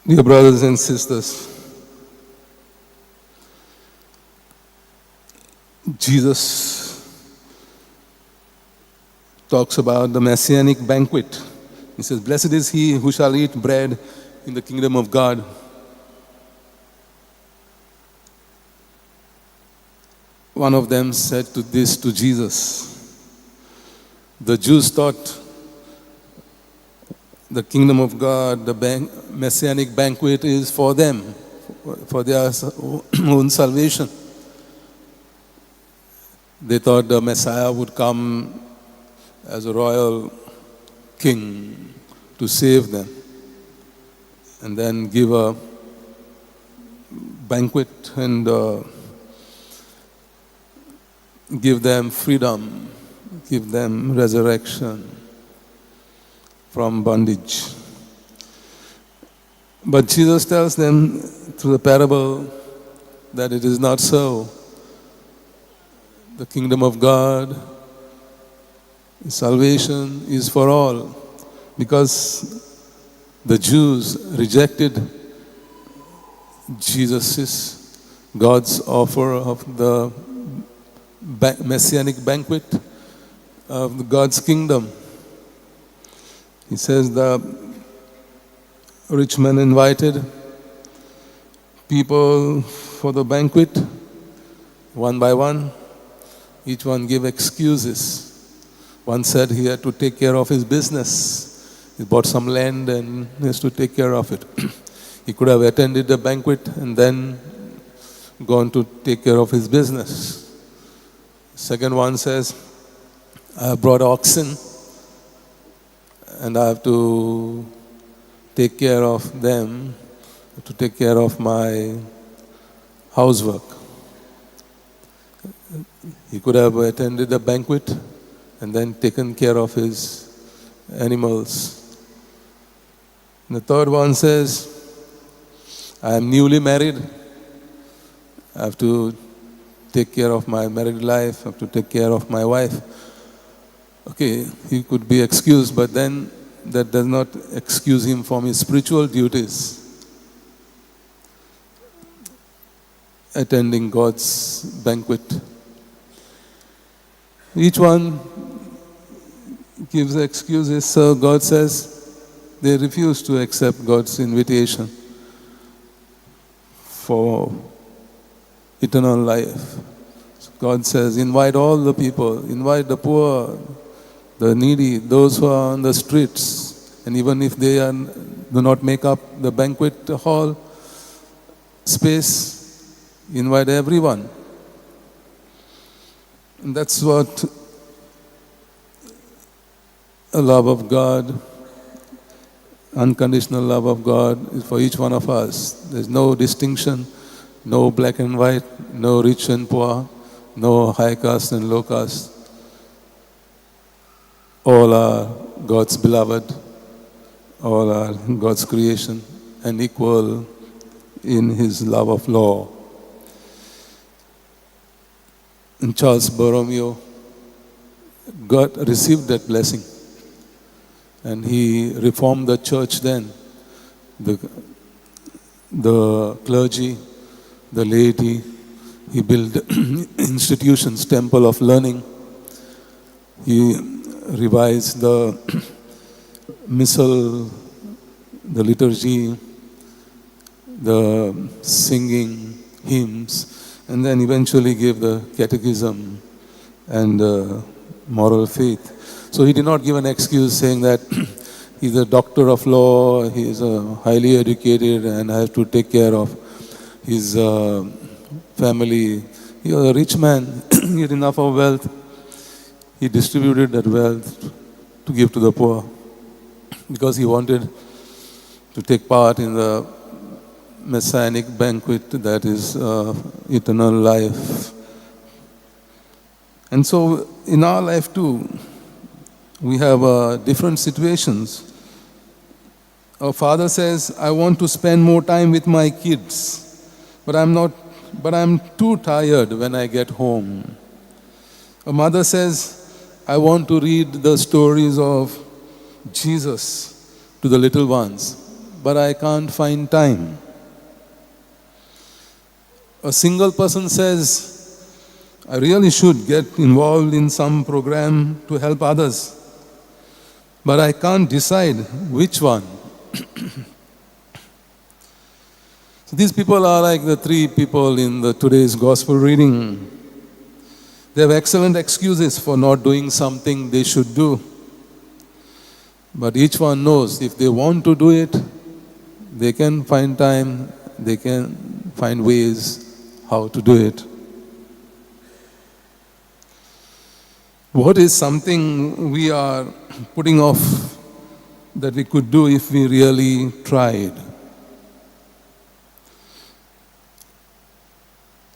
Dear brothers and sisters, Jesus talks about the messianic banquet. He says, "Blessed is he who shall eat bread in the kingdom of God." One of them said this to Jesus. The Jews thought the kingdom of God, the messianic banquet is for them, for their own salvation. They thought the Messiah would come as a royal king to save them and then give a banquet and give them freedom, give them resurrection from bondage. But Jesus tells them through the parable that it is not so. The kingdom of God, salvation is for all, because the Jews rejected Jesus' God's offer of the messianic banquet of God's kingdom. He says the rich man invited people for the banquet, one by one. Each one gave excuses. One said he had to take care of his business. He bought some land and he has to take care of it. He could have attended the banquet and then gone to take care of his business. Second one says, I have brought oxen and I have to take care of them, to take care of my housework. He could have attended the banquet and then taken care of his animals. And the third one says, I am newly married. I have to take care of my married life. I have to take care of my wife. Okay, he could be excused, but then that does not excuse him from his spiritual duties. Attending God's banquet. Each one gives excuses, so God says they refuse to accept God's invitation for eternal life. So God says, invite all the people, invite the poor, the needy, those who are on the streets, and even if they do not make up the banquet hall space, invite everyone. And that's what a love of God, unconditional love of God is for each one of us. There's no distinction, no black and white, no rich and poor, no high caste and low caste. All are God's beloved, all are God's creation, and equal in His love of law. And Charles Borromeo, God received that blessing. And he reformed the church then. The clergy, the laity, he built institutions, temple of learning. He revised the missal, the liturgy, the singing, hymns, and then eventually gave the catechism and moral faith. So he did not give an excuse saying that he's a doctor of law, he is highly educated and has to take care of his family. He was a rich man, he had enough of wealth. He distributed that wealth to give to the poor because he wanted to take part in the messianic banquet that is eternal life. And so in our life too, we have different situations. Our father says, I want to spend more time with my kids, but I'm too tired when I get home. A mother says, I want to read the stories of Jesus to the little ones, but I can't find time. A single person says, I really should get involved in some program to help others, but I can't decide which one. So these people are like the three people in today's gospel reading. They have excellent excuses for not doing something they should do. But each one knows if they want to do it, they can find time, they can find ways how to do it. What is something we are putting off that we could do if we really tried?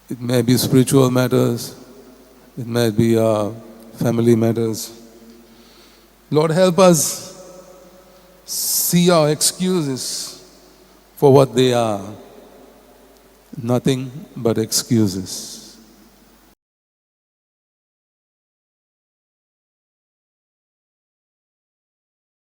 It may be spiritual matters, it may be family matters. Lord, help us see our excuses for what they are. Nothing but excuses.